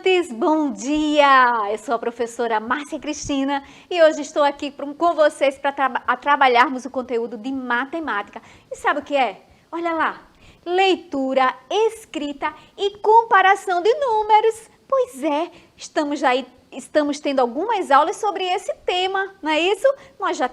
estudantes, bom dia! Eu sou a professora Márcia Cristina e hoje estou aqui com vocês para trabalharmos o conteúdo de matemática. E sabe o que é? Olha lá, leitura, escrita e comparação de números. Pois é, estamos tendo algumas aulas sobre esse tema, não é isso? Nós já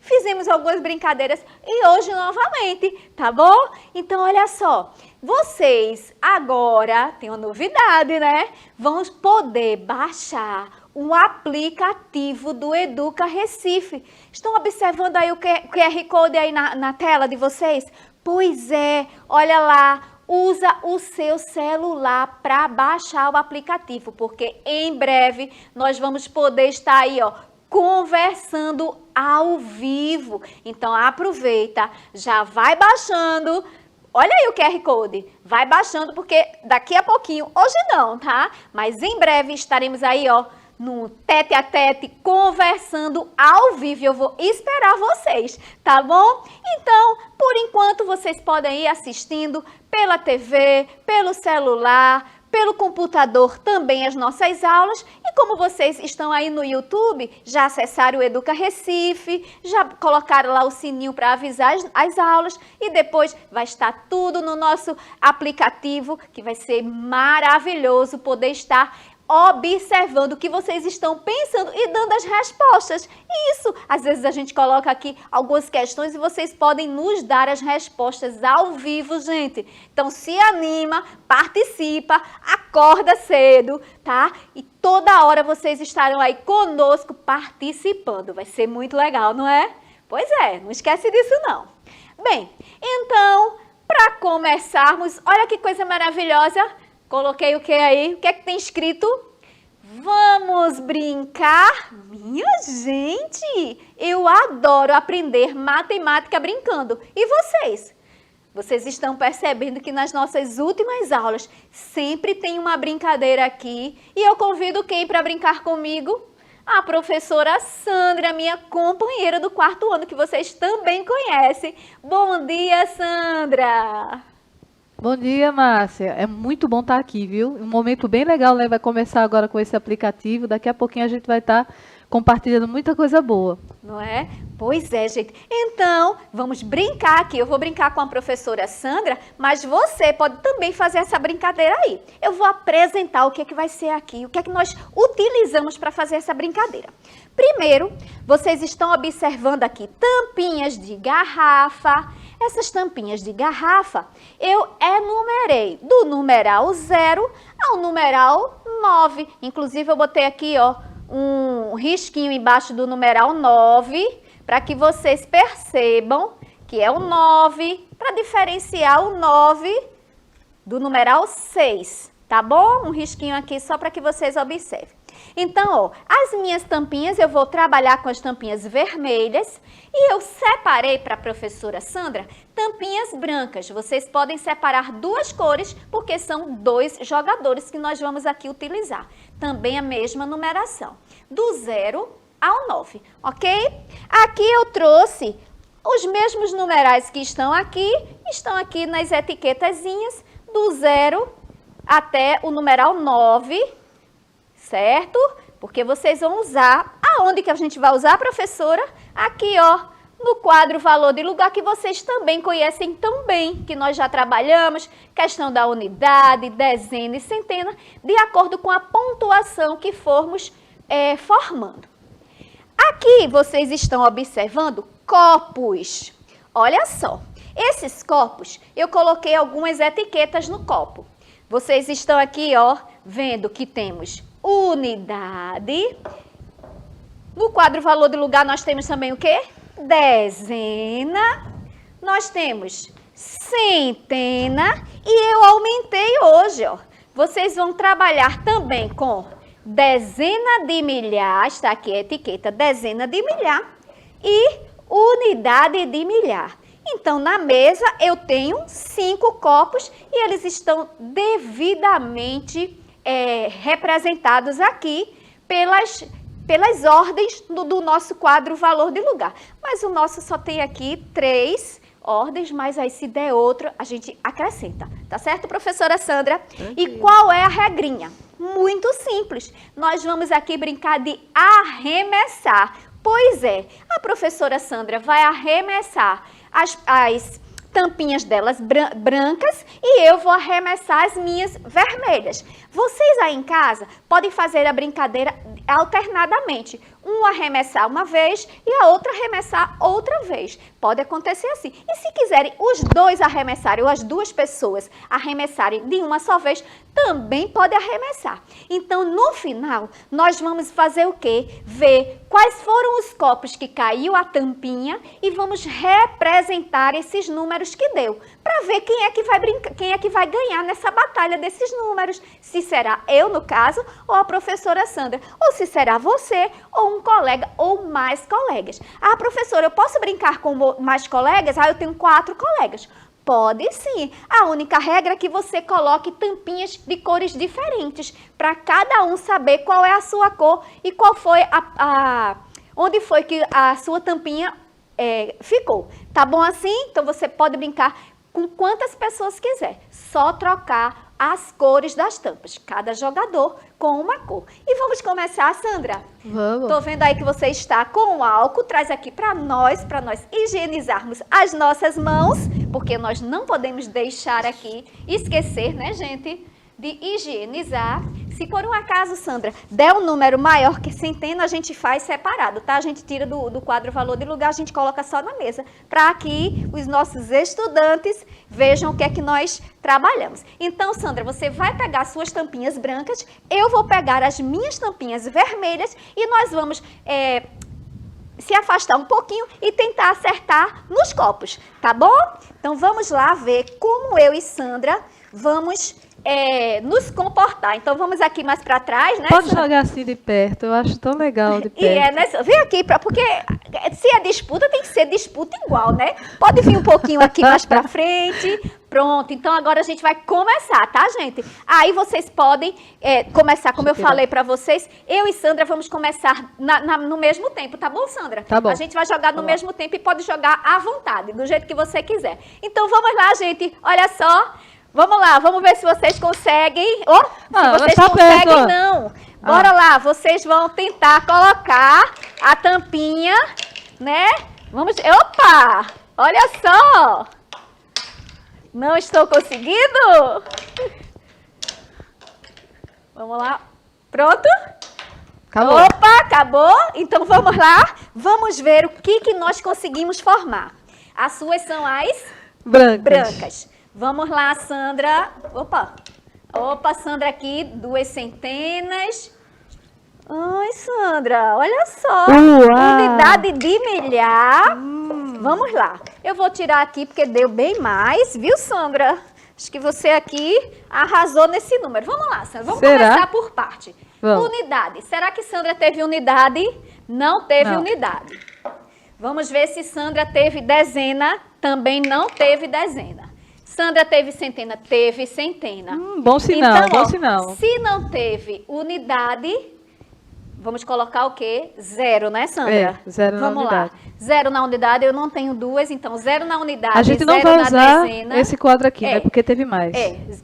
fizemos algumas brincadeiras e hoje novamente, tá bom? Então, olha só, vocês agora, tem uma novidade, né? Vão poder baixar um aplicativo do Educa Recife. Estão observando aí o QR Code aí na tela de vocês? Pois é, olha lá. Usa o seu celular para baixar o aplicativo, porque em breve nós vamos poder estar aí, ó, conversando ao vivo. Então aproveita, já vai baixando. Olha aí o QR Code, vai baixando porque daqui a pouquinho, hoje não, tá? Mas em breve estaremos aí, ó, no tete a tete, conversando ao vivo. Eu vou esperar vocês, tá bom? Então, por enquanto, vocês podem ir assistindo pela TV, pelo celular, pelo computador também as nossas aulas. E como vocês estão aí no YouTube, já acessaram o Educa Recife, já colocaram lá o sininho para avisar as aulas e depois vai estar tudo no nosso aplicativo, que vai ser maravilhoso poder estar observando o que vocês estão pensando e dando as respostas. Isso, às vezes a gente coloca aqui algumas questões e vocês podem nos dar as respostas ao vivo, gente. Então se anima, participa, acorda cedo, tá? E toda hora vocês estarão aí conosco participando. Vai ser muito legal, não é? Pois é, não esquece disso não. Bem, então, para começarmos, olha que coisa maravilhosa. Coloquei o que aí? O que é que tem escrito? Vamos brincar? Minha gente, eu adoro aprender matemática brincando. E vocês? Vocês estão percebendo que nas nossas últimas aulas sempre tem uma brincadeira aqui. E eu convido quem para brincar comigo? A professora Sandra, minha companheira do 4º ano, que vocês também conhecem. Bom dia, Sandra! Bom dia, Márcia. É muito bom estar aqui, viu? Um momento bem legal, né? Vai começar agora com esse aplicativo. Daqui a pouquinho a gente vai estar compartilhando muita coisa boa. Não é? Pois é, gente. Então, vamos brincar aqui. Eu vou brincar com a professora Sandra, mas você pode também fazer essa brincadeira aí. Eu vou apresentar o que é que vai ser aqui, o que é que nós utilizamos para fazer essa brincadeira. Primeiro, vocês estão observando aqui tampinhas de garrafa. Essas tampinhas de garrafa, eu enumerei do numeral 0 ao numeral 9. Inclusive, eu botei aqui, ó, um risquinho embaixo do numeral 9, para que vocês percebam que é o 9, para diferenciar o 9 do numeral 6, tá bom? Um risquinho aqui só para que vocês observem. Então, ó, as minhas tampinhas, eu vou trabalhar com as tampinhas vermelhas e eu separei para a professora Sandra tampinhas brancas. Vocês podem separar duas cores porque são 2 jogadores que nós vamos aqui utilizar. Também a mesma numeração, do 0 ao 9, ok? Aqui eu trouxe os mesmos numerais que estão aqui nas etiquetazinhas do 0 até o numeral 9, certo? Porque vocês vão usar, aonde que a gente vai usar, professora? Aqui, ó, no quadro valor de lugar, que vocês também conhecem tão bem, que nós já trabalhamos, questão da unidade, dezena e centena, de acordo com a pontuação que formos formando. Aqui vocês estão observando copos. Olha só, esses copos, eu coloquei algumas etiquetas no copo. Vocês estão aqui, ó, vendo que temos unidade. No quadro valor de lugar nós temos também o quê? Dezena. Nós temos centena e eu aumentei hoje, ó. Vocês vão trabalhar também com dezena de milhar, está aqui a etiqueta, dezena de milhar e unidade de milhar. Então, na mesa eu tenho 5 copos e eles estão devidamente representados aqui pelas ordens do nosso quadro valor de lugar. Mas o nosso só tem aqui 3 ordens, mas aí se der outro, a gente acrescenta. Tá certo, professora Sandra? E qual é a regrinha? Muito simples. Nós vamos aqui brincar de arremessar. Pois é, a professora Sandra vai arremessar as tampinhas delas brancas e eu vou arremessar as minhas vermelhas. Vocês aí em casa podem fazer a brincadeira alternadamente. Um arremessar uma vez e a outra arremessar outra vez. Pode acontecer assim. E se quiserem os dois arremessarem, ou as duas pessoas arremessarem de uma só vez, também pode arremessar. Então, no final, nós vamos fazer o quê? Ver quais foram os copos que caiu a tampinha e vamos representar esses números que deu, para ver quem é que vai ganhar nessa batalha desses números. Se será eu, no caso, ou a professora Sandra, ou se será você, ou um colega, ou mais colegas. Ah, professora, eu posso brincar com mais colegas? Ah, eu tenho 4 colegas. Pode sim. A única regra é que você coloque tampinhas de cores diferentes, para cada um saber qual é a sua cor e qual foi onde foi que a sua tampinha ficou. Tá bom assim? Então você pode brincar com quantas pessoas quiser. Só trocar as cores das tampas. Cada jogador com uma cor. E vamos começar, Sandra? Vamos. Tô vendo aí que você está com o álcool. Traz aqui para nós higienizarmos as nossas mãos, porque nós não podemos deixar aqui, esquecer, né, gente, de higienizar. Se por um acaso, Sandra, der um número maior que centena, a gente faz separado, tá? A gente tira do quadro valor de lugar, a gente coloca só na mesa, para que os nossos estudantes vejam o que é que nós trabalhamos. Então, Sandra, você vai pegar suas tampinhas brancas, eu vou pegar as minhas tampinhas vermelhas e nós vamos se afastar um pouquinho e tentar acertar nos copos, tá bom? Então, vamos lá ver como eu e Sandra vamos nos comportar. Então, vamos aqui mais para trás, né? Pode jogar assim de perto, eu acho tão legal de perto. Né? Vem aqui, porque se é disputa, tem que ser disputa igual, né? Pode vir um pouquinho aqui mais para frente. Pronto, então agora a gente vai começar, tá, gente? Aí vocês podem começar, como eu falei para vocês, eu e Sandra vamos começar no mesmo tempo, tá bom, Sandra? Tá bom. A gente vai jogar no mesmo tempo e pode jogar à vontade, do jeito que você quiser. Então, vamos lá, gente, olha só. Vamos lá, vamos ver se vocês conseguem. Se vocês conseguem, perto. Não. Bora lá, vocês vão tentar colocar a tampinha, né? Vamos. Opa! Olha só! Não estou conseguindo? Vamos lá. Pronto? Acabou. Opa, acabou? Então vamos lá. Vamos ver o que nós conseguimos formar. As suas são as brancas. Vamos lá, Sandra. Opa, Sandra aqui, 2 centenas. Ai, Sandra, olha só. Unidade de milhar. Vamos lá. Eu vou tirar aqui porque deu bem mais, viu, Sandra? Acho que você aqui arrasou nesse número. Vamos lá, Sandra. Vamos começar por parte. Vamos. Unidade. Será que Sandra teve unidade? Não teve unidade. Vamos ver se Sandra teve dezena. Também não teve dezena. Sandra teve centena? Teve centena. Bom sinal, então, bom sinal. Se não teve unidade, vamos colocar o quê? 0, né, Sandra? 0 na unidade. Vamos lá. 0 na unidade, eu não tenho 2, então 0 na unidade, a gente não vai usar esse quadro aqui, né? Porque teve mais.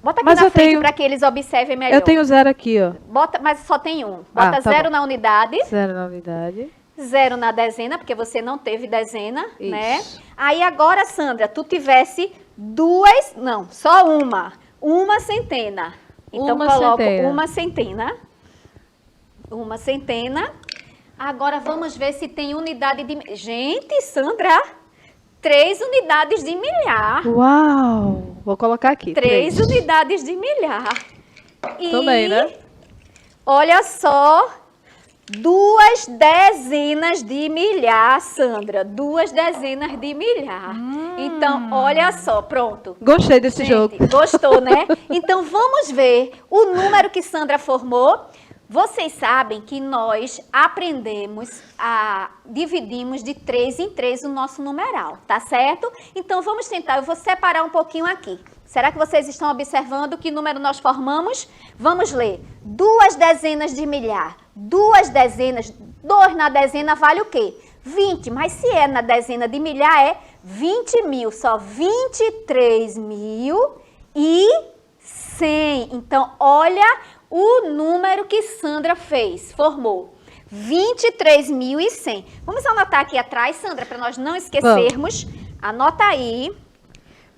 Bota aqui na frente para que eles observem melhor. Eu tenho 0 aqui, ó. Mas só tem um. Bota 0 na unidade. 0 na unidade. 0 na dezena, porque você não teve dezena, né? Aí agora, Sandra, tu tivesse 2, não, só uma centena. Então coloco uma centena. Uma centena. Agora vamos ver se tem unidade de... Gente, Sandra, 3 unidades de milhar. Uau! Vou colocar aqui. 3 unidades de milhar. Tô bem, né? Olha só, 2 dezenas de milhar, Sandra. 2 dezenas de milhar. Então, olha só, pronto. Gostei desse jogo. Gostou, né? Então, vamos ver o número que Sandra formou. Vocês sabem que nós dividimos de 3 em 3 o nosso numeral, tá certo? Então, vamos tentar. Eu vou separar um pouquinho aqui. Será que vocês estão observando que número nós formamos? Vamos ler. 2 dezenas de milhar. 2 dezenas, 2 na dezena vale o quê? 20, mas se é na dezena de milhar é 20 mil, só 23.100. Então, olha o número que Sandra fez, formou. 23.100. Vamos anotar aqui atrás, Sandra, para nós não esquecermos. Anota aí.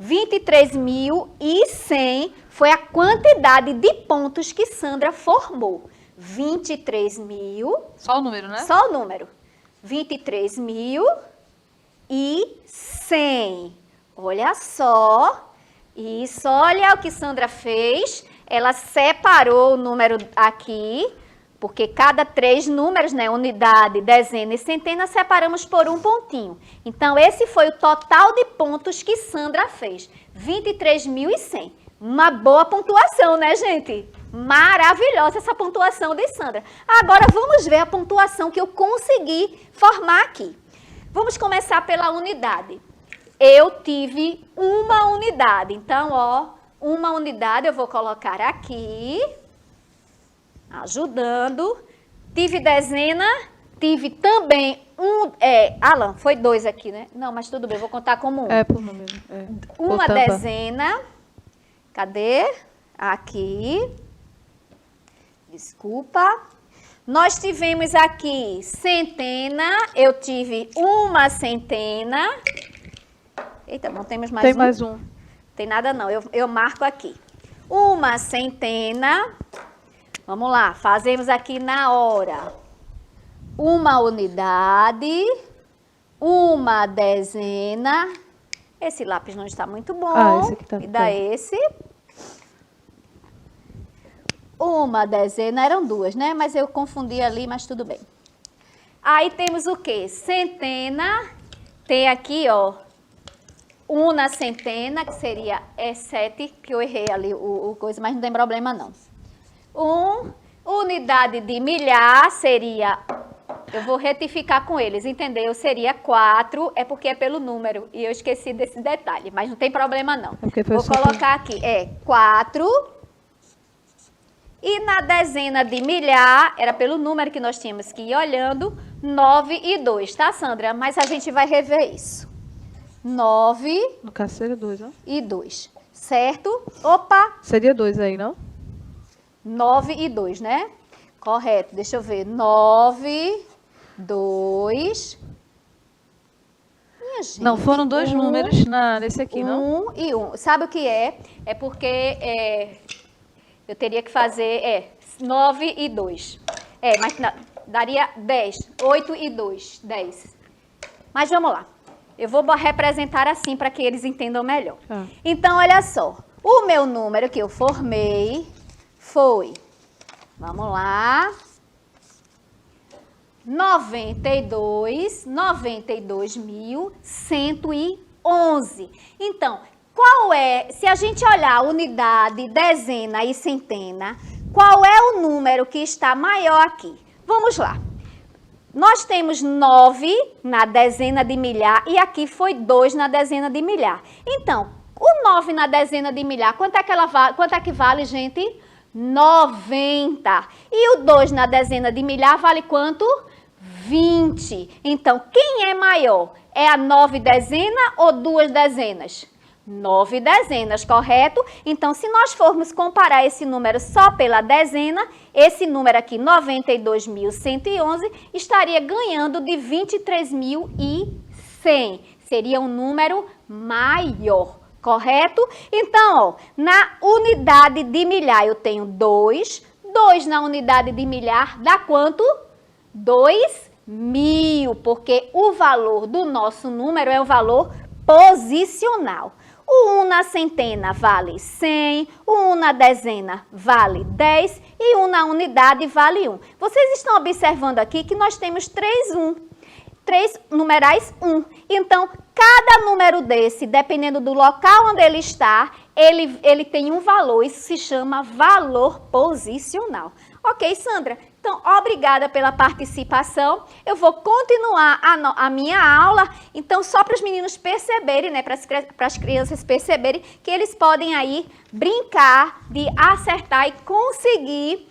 23.100 foi a quantidade de pontos que Sandra formou. 23.000. Só o número, né? Só o número. 23.100. Olha só. Isso, olha o que Sandra fez. Ela separou o número aqui, porque cada 3 números, né, unidade, dezena e centena, separamos por um pontinho. Então, esse foi o total de pontos que Sandra fez. 23.100. Uma boa pontuação, né, gente? Maravilhosa essa pontuação de Sandra. Agora, vamos ver a pontuação que eu consegui formar aqui. Vamos começar pela unidade. Eu tive uma unidade. Então, ó, uma unidade eu vou colocar aqui, ajudando. Tive dezena, tive também Alan, foi 2 aqui, né? Não, mas tudo bem, vou contar como 1. É, por número. É. Uma dezena. Cadê? Aqui. Desculpa. Nós tivemos aqui centena, eu tive uma centena. Eita, não temos mais um? Tem mais um. Tem nada não, eu marco aqui. Uma centena. Vamos lá, fazemos aqui na hora. Uma unidade. Uma dezena. Esse lápis não está muito bom. Esse aqui tá. Me dá esse. Uma dezena, eram 2, né? Mas eu confundi ali, mas tudo bem. Aí temos o quê? Centena. Tem aqui, ó. Una centena, que seria 7, que eu errei ali o coisa, mas não tem problema não. Unidade de milhar seria, eu vou retificar com eles, entendeu? Seria 4, é porque é pelo número, e eu esqueci desse detalhe, mas não tem problema não. Vou colocar aqui, 4, e na dezena de milhar, era pelo número que nós tínhamos que ir olhando, 9 e 2, tá, Sandra? Mas a gente vai rever isso. 9. No caso seria 2, não? E 2, certo? Opa! Seria 2 aí, não? 9 e 2, né? Correto, deixa eu ver. 9, 2. Minha gente. Não, foram 2 números nesse aqui, não? 1 e 1. Sabe o que é? É porque eu teria que fazer 9 e 2. Mas não, daria 10. 8 e 2, 10. Mas vamos lá. Eu vou representar assim para que eles entendam melhor. Então, olha só. O meu número que eu formei foi, vamos lá, 92.111. Então, qual é, se a gente olhar unidade, dezena e centena, qual é o número que está maior aqui? Vamos lá. Nós temos 9 na dezena de milhar e aqui foi 2 na dezena de milhar. Então, o 9 na dezena de milhar, quanto é que vale, gente? 90. E o 2 na dezena de milhar vale quanto? 20. Então, quem é maior? É a 9 dezena ou 2 dezenas? 9 dezenas, correto? Então, se nós formos comparar esse número só pela dezena, esse número aqui, 92.111, estaria ganhando de 23.100. Seria um número maior, correto? Então, ó, na unidade de milhar eu tenho 2. 2 na unidade de milhar dá quanto? 2.000, porque o valor do nosso número é o valor posicional. O 1 na centena vale 100, o 1 na dezena vale 10 e 1 na unidade vale 1. Vocês estão observando aqui que nós temos 3 numerais 1. Então, cada número desse, dependendo do local onde ele está, ele tem um valor. Isso se chama valor posicional. Ok, Sandra? Então, obrigada pela participação. Eu vou continuar a minha aula. Então, só para os meninos perceberem, né, para as crianças perceberem que eles podem aí brincar de acertar e conseguir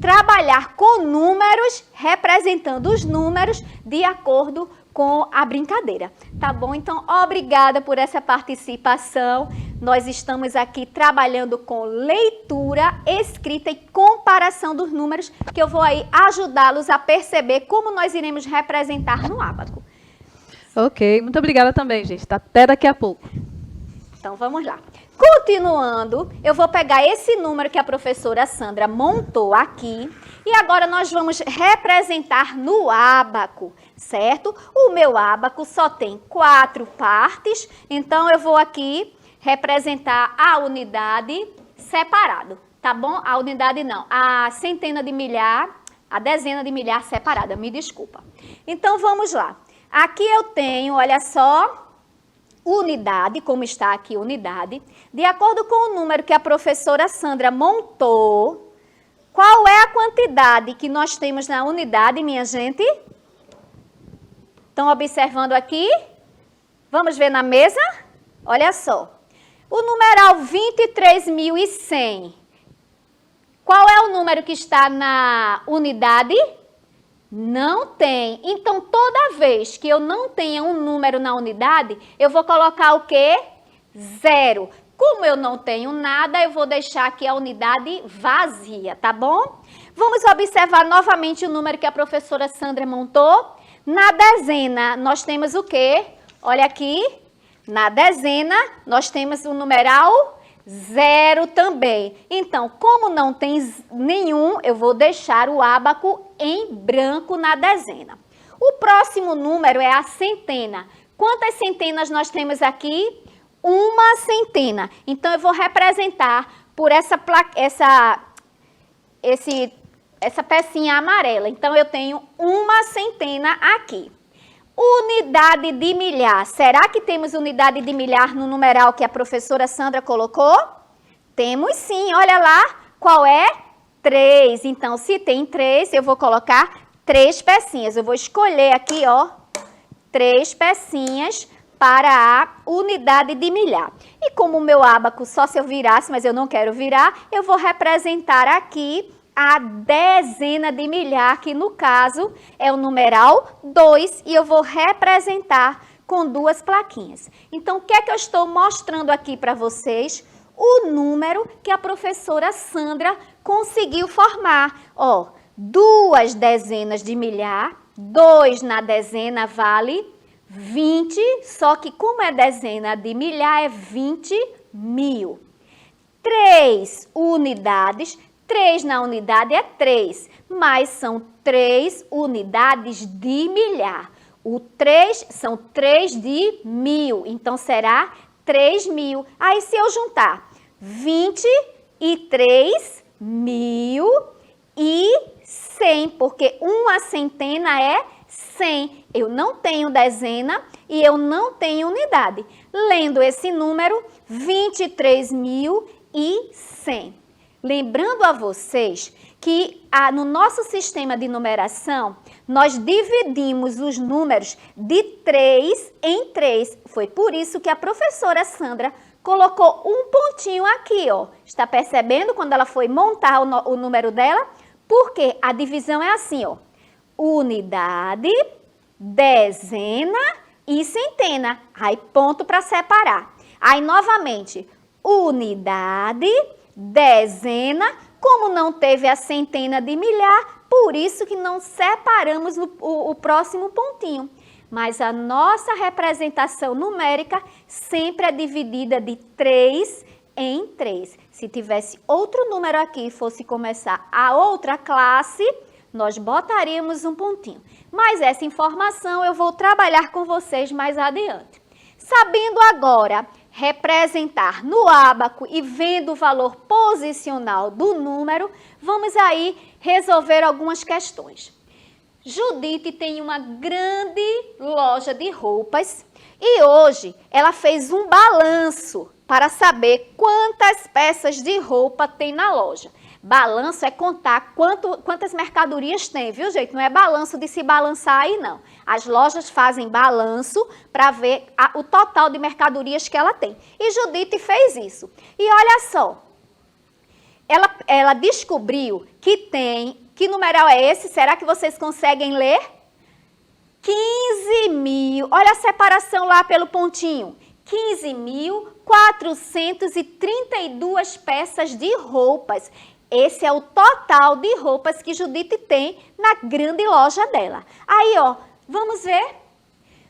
trabalhar com números, representando os números de acordo com a brincadeira. Tá bom? Então, obrigada por essa participação. Nós estamos aqui trabalhando com leitura, escrita e comparação dos números, que eu vou aí ajudá-los a perceber como nós iremos representar no ábaco. Ok, muito obrigada também, gente. Até daqui a pouco. Então, vamos lá. Continuando, eu vou pegar esse número que a professora Sandra montou aqui e agora nós vamos representar no ábaco, certo? O meu ábaco só tem 4 partes, então eu vou aqui representar a unidade separado, tá bom? A unidade não, a centena de milhar, a dezena de milhar separada, me desculpa. Então, vamos lá. Aqui eu tenho, olha só, unidade, como está aqui unidade. De acordo com o número que a professora Sandra montou, qual é a quantidade que nós temos na unidade, minha gente? Estão observando aqui? Vamos ver na mesa? Olha só. O numeral 23.100. Qual é o número que está na unidade? Não tem. Então, toda vez que eu não tenha um número na unidade, eu vou colocar o quê? 0. Como eu não tenho nada, eu vou deixar aqui a unidade vazia, tá bom? Vamos observar novamente o número que a professora Sandra montou. Na dezena, nós temos o quê? Olha aqui. Na dezena, nós temos o numeral 0 também. Então, como não tem nenhum, eu vou deixar o ábaco em branco na dezena. O próximo número é a centena. Quantas centenas nós temos aqui? Uma centena. Então, eu vou representar por essa pecinha amarela. Então, eu tenho uma centena aqui. Unidade de milhar. Será que temos unidade de milhar no numeral que a professora Sandra colocou? Temos sim, olha lá. Qual é? 3. Então, se tem 3, eu vou colocar 3 pecinhas. Eu vou escolher aqui, ó, 3 pecinhas para a unidade de milhar. E como o meu ábaco só se eu virasse, mas eu não quero virar, eu vou representar aqui a dezena de milhar, que no caso é o numeral 2, e eu vou representar com 2 plaquinhas. Então, o que é que eu estou mostrando aqui para vocês? O número que a professora Sandra conseguiu formar. Ó, 2 dezenas de milhar, 2 na dezena vale 20, só que como é dezena de milhar, é 20.000. 3 unidades, 3 na unidade é 3, mas são 3 unidades de milhar. O 3 são 3 de 1.000, então será 3.000. Aí se eu juntar 23.100, porque uma centena é 100. Eu não tenho dezena e eu não tenho unidade. Lendo esse número, 23.100. Lembrando a vocês que no nosso sistema de numeração, nós dividimos os números de 3 em 3. Foi por isso que a professora Sandra colocou um pontinho aqui, ó. Está percebendo quando ela foi montar o número dela? Porque a divisão é assim, ó. Unidade, dezena e centena. Aí, ponto para separar. Aí, novamente, unidade, dezena, como não teve a centena de milhar, por isso que não separamos o próximo pontinho. Mas a nossa representação numérica sempre é dividida de 3 em 3. Se tivesse outro número aqui e fosse começar a outra classe, nós botaríamos um pontinho. Mas essa informação eu vou trabalhar com vocês mais adiante. Sabendo agora representar no ábaco e vendo o valor posicional do número, vamos aí resolver algumas questões. Judite tem uma grande loja de roupas e hoje ela fez um balanço para saber quantas peças de roupa tem na loja. Balanço é contar quantas mercadorias tem, viu, gente? Não é balanço de se balançar aí, não. As lojas fazem balanço para ver o total de mercadorias que ela tem. E Judite fez isso. E olha só, ela descobriu que tem... Que numeral é esse? Será que vocês conseguem ler? 15.000. Olha a separação lá pelo pontinho. 15.000 432 peças de roupas. Esse é o total de roupas que Judite tem na grande loja dela. Aí, ó, vamos ver?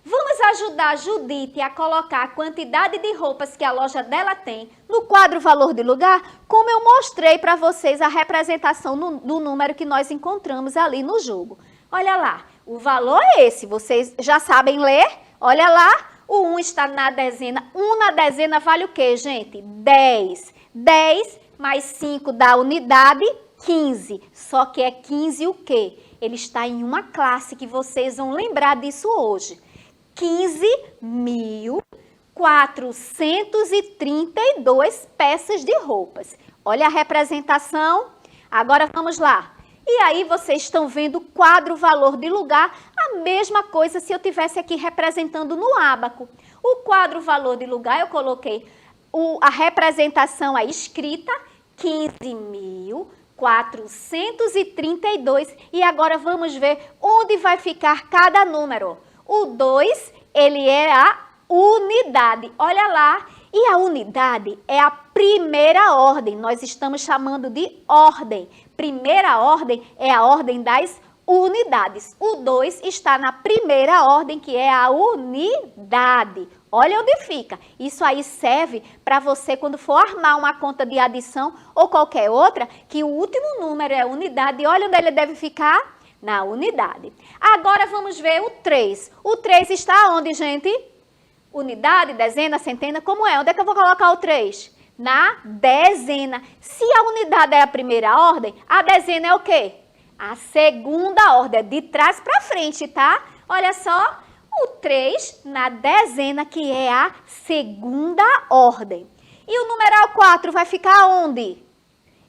Vamos ajudar Judite a colocar a quantidade de roupas que a loja dela tem no quadro valor de lugar, como eu mostrei para vocês a representação do número que nós encontramos ali no jogo. Olha lá, o valor é esse, vocês já sabem ler? Olha lá, o 1 está na dezena. 1 na dezena vale o quê, gente? 10. 10 mais 5 dá unidade, 15. Só que é 15 o quê? Ele está em uma classe que vocês vão lembrar disso hoje. 15.432 peças de roupas. Olha a representação. Agora vamos lá. E aí vocês estão vendo o quadro valor de lugar, a mesma coisa se eu tivesse aqui representando no ábaco. O quadro valor de lugar eu coloquei a representação aí escrita, 15.432. E agora vamos ver onde vai ficar cada número. O 2, ele é a unidade. Olha lá. E a unidade é a primeira ordem. Nós estamos chamando de ordem. Primeira ordem é a ordem das unidades. O 2 está na primeira ordem, que é a unidade. Olha onde fica. Isso aí serve para você, quando for armar uma conta de adição ou qualquer outra, que o último número é unidade. Olha onde ele deve ficar. Na unidade. Agora vamos ver o 3. O 3 está onde, gente? Unidade, dezena, centena, como é? Onde é que eu vou colocar o 3? Na dezena. Se a unidade é a primeira ordem, a dezena é o quê? A segunda ordem, de trás para frente, tá? Olha só, o 3 na dezena, que é a segunda ordem. E o numeral 4 vai ficar onde?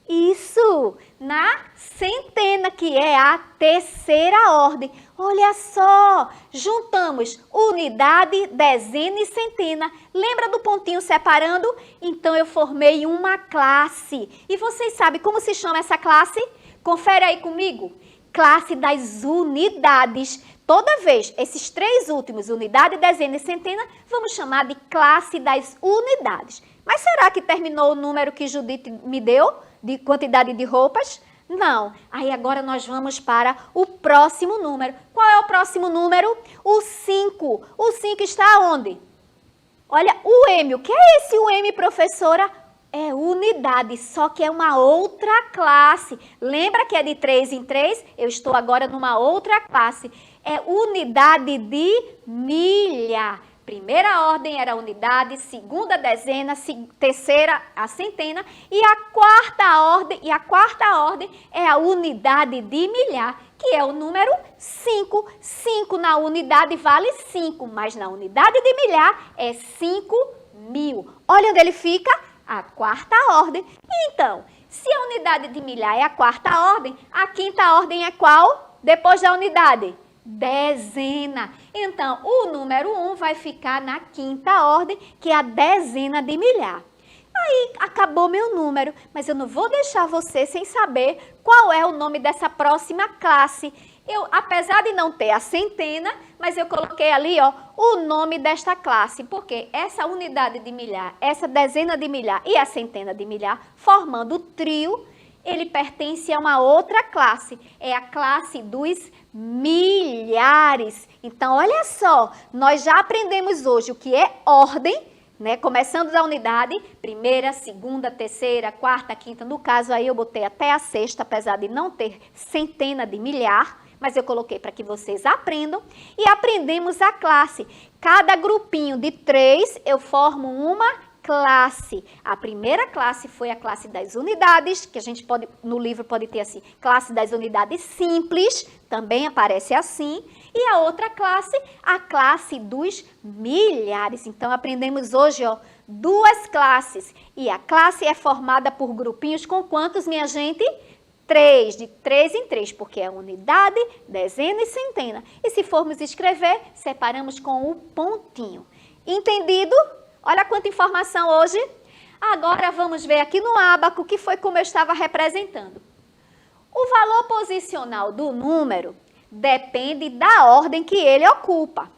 Isso, na centena, que é a terceira ordem. Olha só, juntamos unidade, dezena e centena. Lembra do pontinho separando? Então, eu formei uma classe. E vocês sabem como se chama essa classe? Confere aí comigo. Classe das unidades. Toda vez, esses três últimos, unidade, dezena e centena, vamos chamar de classe das unidades. Mas será que terminou o número que Judite me deu? De quantidade de roupas? Não. Aí agora nós vamos para o próximo número. Qual é o próximo número? O 5. O 5 está onde? Olha, o M. O que é esse M, professora? É unidade, só que é uma outra classe. Lembra que é de 3 em 3? Eu estou agora numa outra classe. É unidade de milha. Primeira ordem era a unidade, segunda dezena, terceira a centena e a quarta ordem é a unidade de milhar, que é o número 5. 5 na unidade vale 5, mas na unidade de milhar é 5.000. Olha onde ele fica, a quarta ordem. Então, se a unidade de milhar é a quarta ordem, a quinta ordem é qual? Depois da unidade? Dezena. Então, o número 1 vai ficar na quinta ordem, que é a dezena de milhar. Aí, acabou meu número, mas eu não vou deixar você sem saber qual é o nome dessa próxima classe. Apesar de não ter a centena, mas eu coloquei ali, ó, o nome desta classe, porque essa unidade de milhar, essa dezena de milhar e a centena de milhar, formando o trio, ele pertence a uma outra classe, é a classe dos milhares. Então, olha só, nós já aprendemos hoje o que é ordem, né? Começando da unidade, primeira, segunda, terceira, quarta, quinta. No caso aí eu botei até a sexta, apesar de não ter centena de milhar, mas eu coloquei para que vocês aprendam. E aprendemos a classe. Cada grupinho de 3 eu formo uma classe. A primeira classe foi a classe das unidades, que a gente pode, no livro pode ter assim, classe das unidades simples, também aparece assim. E a outra classe, a classe dos milhares. Então, aprendemos hoje, ó, 2 classes. E a classe é formada por grupinhos com quantos, minha gente? 3, de 3 em 3, porque é unidade, dezena e centena. E se formos escrever, separamos com o pontinho. Entendido? Olha quanta informação hoje. Agora vamos ver aqui no ábaco, que foi como eu estava representando. O valor posicional do número depende da ordem que ele ocupa.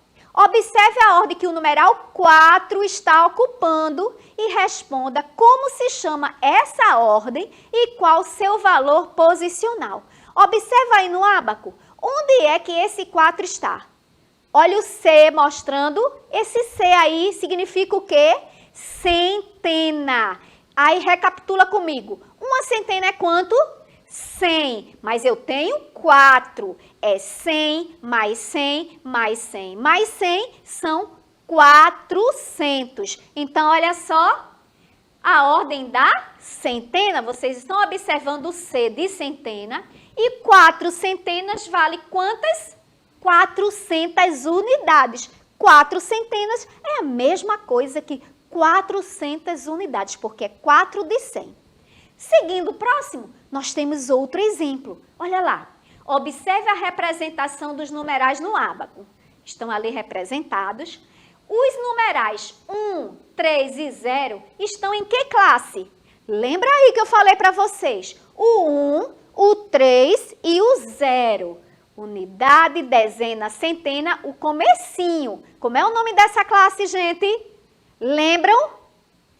Observe a ordem que o numeral 4 está ocupando e responda como se chama essa ordem e qual seu valor posicional. Observa aí no ábaco, onde é que esse 4 está? Olha o C mostrando, esse C aí significa o quê? Centena. Aí recapitula comigo, uma centena é quanto? 100, mas eu tenho 4, é 100 mais 100 mais 100 mais 100 são 400. Então, olha só, a ordem da centena, vocês estão observando o C de centena, e 4 centenas vale quantas? 400 unidades. 4 centenas é a mesma coisa que 400 unidades, porque é 4 de 100. Seguindo o próximo, nós temos outro exemplo. Olha lá, observe a representação dos numerais no ábaco. Estão ali representados. Os numerais 1, 3 e 0 estão em que classe? Lembra aí que eu falei para vocês? O 1, o 3 e o 0. Unidade, dezena, centena, o comecinho. Como é o nome dessa classe, gente? Lembram?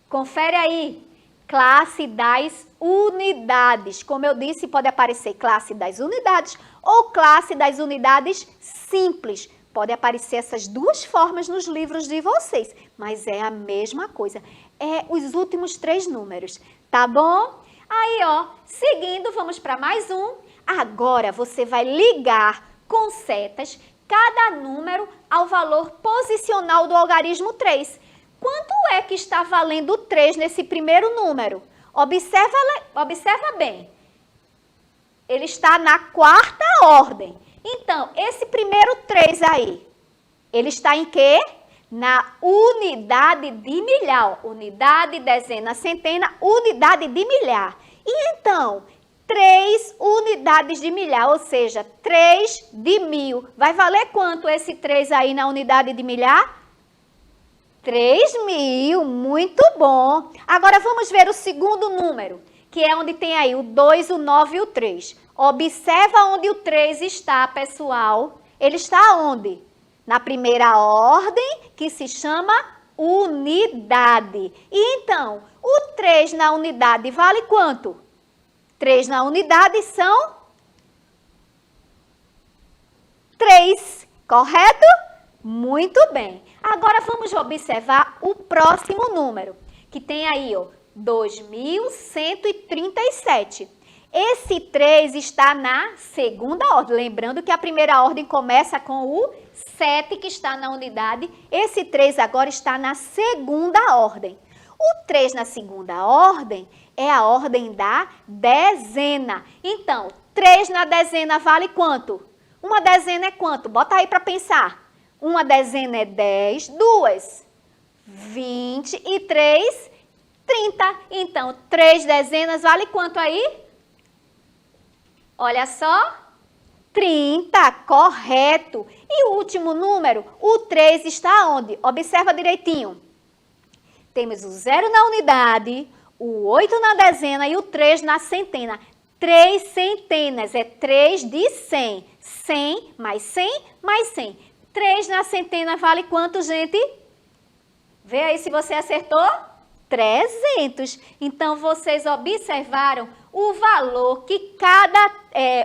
Confere aí. Classe das unidades. Como eu disse, pode aparecer classe das unidades ou classe das unidades simples. Pode aparecer essas duas formas nos livros de vocês, mas é a mesma coisa. É os últimos 3 números, tá bom? Aí, ó, seguindo, vamos para mais um. Agora você vai ligar com setas cada número ao valor posicional do algarismo 3. Quanto é que está valendo o 3 nesse primeiro número? Observa bem. Ele está na 4ª ordem. Então, esse primeiro 3 aí, ele está em quê? Na unidade de milhar. Unidade, dezena, centena, unidade de milhar. E então, 3 unidades de milhar, ou seja, 3 de 1000. Vai valer quanto esse 3 aí na unidade de milhar? 3.000, muito bom. Agora vamos ver o segundo número, que é onde tem aí o 2, o 9 e o 3. Observa onde o 3 está, pessoal. Ele está onde? Na primeira ordem, que se chama unidade. E então, o 3 na unidade vale quanto? 3 na unidade são 3, correto? Muito bem. Agora vamos observar o próximo número, que tem aí, ó, 2137. Esse 3 está na segunda ordem. Lembrando que a primeira ordem começa com o 7, que está na unidade. Esse 3 agora está na segunda ordem. O 3 na segunda ordem é a ordem da dezena. Então, 3 na dezena vale quanto? Uma dezena é quanto? Bota aí para pensar. Uma dezena é 10, 2, 20 e 3, 30. Então, 3 dezenas vale quanto aí? Olha só, 30, correto. E o último número, o 3 está onde? Observa direitinho. Temos o 0 na unidade, o 8 na dezena e o 3 na centena. 3 centenas, é 3 de 100. 100 mais 100 mais 100. 3 na centena vale quanto, gente? Vê aí se você acertou. 300. Então, vocês observaram o valor que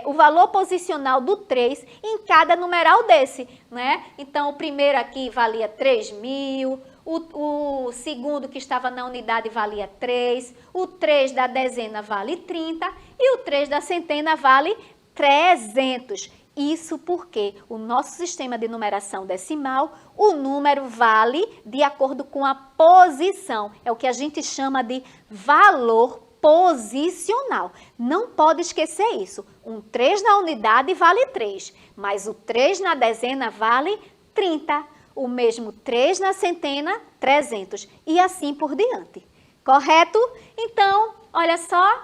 o valor posicional do 3 em cada numeral desse, né? Então, o primeiro aqui valia 3.000, o segundo que estava na unidade valia 3, o 3 da dezena vale 30 e o 3 da centena vale 300. Isso porque o nosso sistema de numeração decimal, o número vale de acordo com a posição. É o que a gente chama de valor posicional. Não pode esquecer isso. Um 3 na unidade vale 3, mas o 3 na dezena vale 30. O mesmo 3 na centena, 300. E assim por diante. Correto? Então, olha só.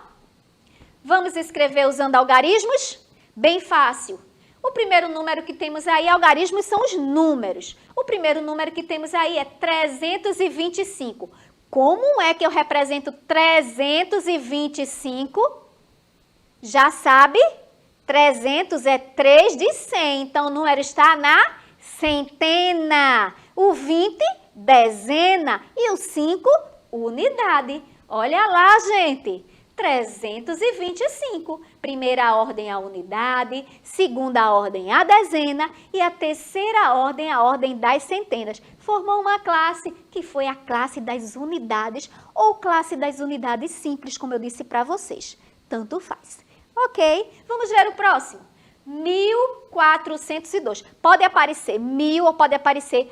Vamos escrever usando algarismos? Bem fácil. O primeiro número que temos aí, algarismos são os números. O primeiro número que temos aí é 325. Como é que eu represento 325? Já sabe? 300 é 3 de 100. Então, o número está na centena. O 20, dezena. E o 5, unidade. Olha lá, gente. 325. Primeira ordem a unidade, segunda ordem a dezena e a terceira ordem a ordem das centenas. Formou uma classe que foi a classe das unidades ou classe das unidades simples, como eu disse para vocês. Tanto faz. Ok? Vamos ver o próximo. 1402. Pode aparecer 1000 ou pode aparecer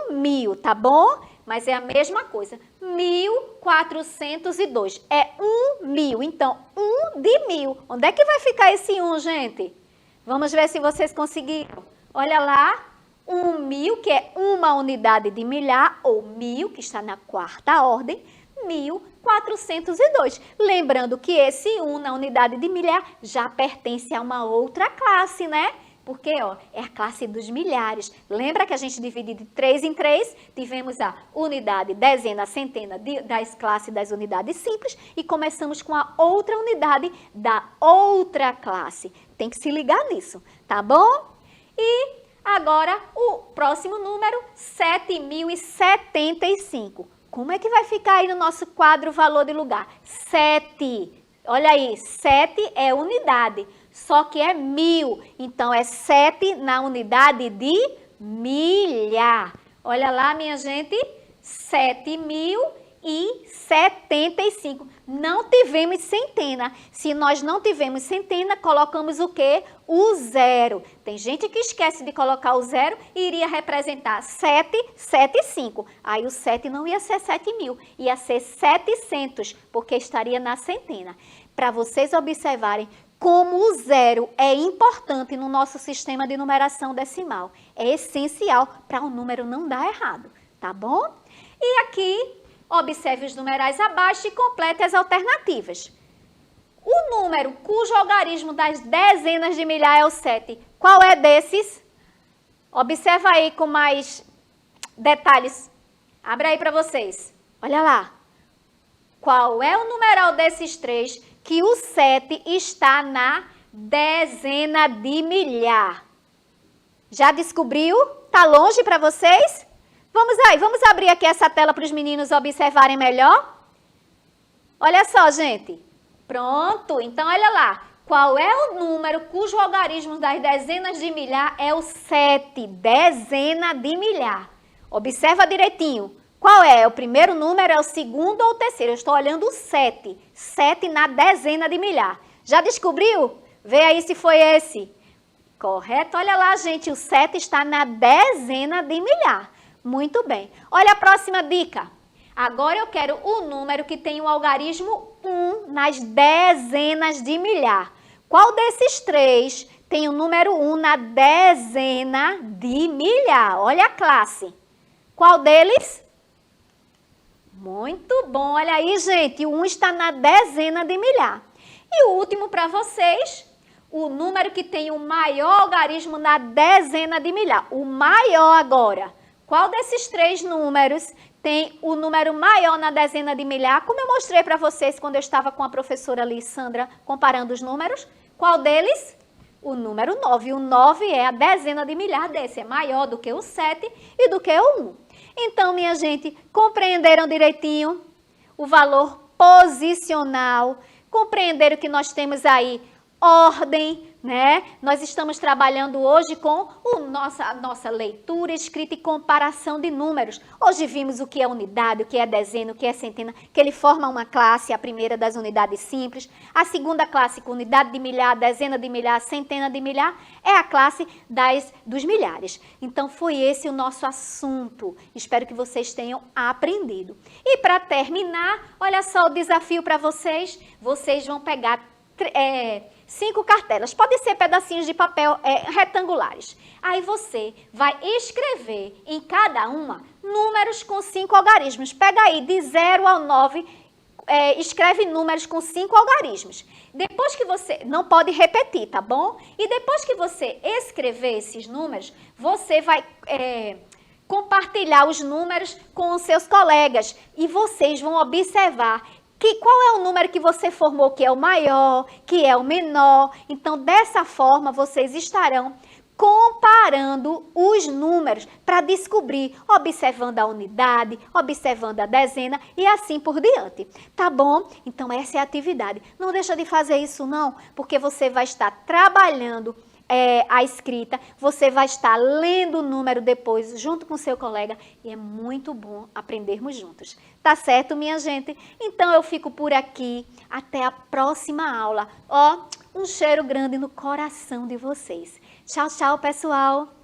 1000, tá bom? Mas é a mesma coisa. 1402 é 1000. Então, 1 de 1000. Onde é que vai ficar esse 1, gente? Vamos ver se vocês conseguiram. Olha lá. 1000, que é uma unidade de milhar, ou 1000, que está na quarta ordem. 1402. Lembrando que esse 1 na unidade de milhar já pertence a uma outra classe, né? Porque, ó, é a classe dos milhares. Lembra que a gente divide de 3 em 3? Tivemos a unidade, dezena, centena das classes das unidades simples e começamos com a outra unidade da outra classe. Tem que se ligar nisso, tá bom? E agora o próximo número, 7075. Como é que vai ficar aí no nosso quadro valor de lugar? 7. Olha aí, 7 é unidade. Só que é 1000, então é 7 na unidade de milhar. Olha lá, minha gente, 7075. Não tivemos centena. Se nós não tivemos centena, colocamos o quê? O zero. Tem gente que esquece de colocar o zero e iria representar 775. Aí o 7 não ia ser 7.000, ia ser 700, porque estaria na centena. Para vocês observarem como o zero é importante no nosso sistema de numeração decimal. É essencial para o número não dar errado, tá bom? E aqui, observe os numerais abaixo e complete as alternativas. O número cujo algarismo das dezenas de milhar é o 7, qual é desses? Observa aí com mais detalhes. Abre aí para vocês. Olha lá. Qual é o numeral desses três que o 7 está na dezena de milhar? Já descobriu? Tá longe para vocês? Vamos aí, vamos abrir aqui essa tela para os meninos observarem melhor? Olha só, gente. Pronto, então olha lá. Qual é o número cujo algarismo das dezenas de milhar é o 7? Dezena de milhar. Observa direitinho. Qual é? O primeiro número, é o segundo ou o terceiro? Eu estou olhando o 7. 7 na dezena de milhar. Já descobriu? Vê aí se foi esse. Correto? Olha lá, gente. O 7 está na dezena de milhar. Muito bem. Olha a próxima dica. Agora eu quero o número que tem o algarismo 1 nas dezenas de milhar. Qual desses três tem o número 1 na dezena de milhar? Olha a classe. Qual deles? Muito bom, olha aí, gente, o 1 está na dezena de milhar. E o último para vocês, o número que tem o maior algarismo na dezena de milhar. O maior agora. Qual desses três números tem o número maior na dezena de milhar? Como eu mostrei para vocês quando eu estava com a professora Alessandra comparando os números. Qual deles? O número 9. O 9 é a dezena de milhar desse, é maior do que o 7 e do que o 1. Então, minha gente, compreenderam direitinho o valor posicional? Compreenderam que nós temos aí ordem, né? Nós estamos trabalhando hoje com a nossa leitura, escrita e comparação de números. Hoje vimos o que é unidade, o que é dezena, o que é centena, que ele forma uma classe, a primeira das unidades simples. A segunda classe, com unidade de milhar, dezena de milhar, centena de milhar, é a classe dos milhares. Então, foi esse o nosso assunto. Espero que vocês tenham aprendido. E para terminar, olha só o desafio para vocês. Vocês vão pegar 5 cartelas, podem ser pedacinhos de papel retangulares. Aí você vai escrever em cada uma números com 5 algarismos. Pega aí de 0 ao 9, escreve números com 5 algarismos. Depois que você, não pode repetir, tá bom? E depois que você escrever esses números, você vai compartilhar os números com os seus colegas e vocês vão observar qual é o número que você formou, que é o maior, que é o menor. Então, dessa forma, vocês estarão comparando os números para descobrir, observando a unidade, observando a dezena e assim por diante. Tá bom? Então essa é a atividade. Não deixa de fazer isso não, porque você vai estar trabalhando a escrita, você vai estar lendo o número depois junto com seu colega e é muito bom aprendermos juntos. Tá certo, minha gente? Então eu fico por aqui. Até a próxima aula. Ó, um cheiro grande no coração de vocês. Tchau, tchau, pessoal!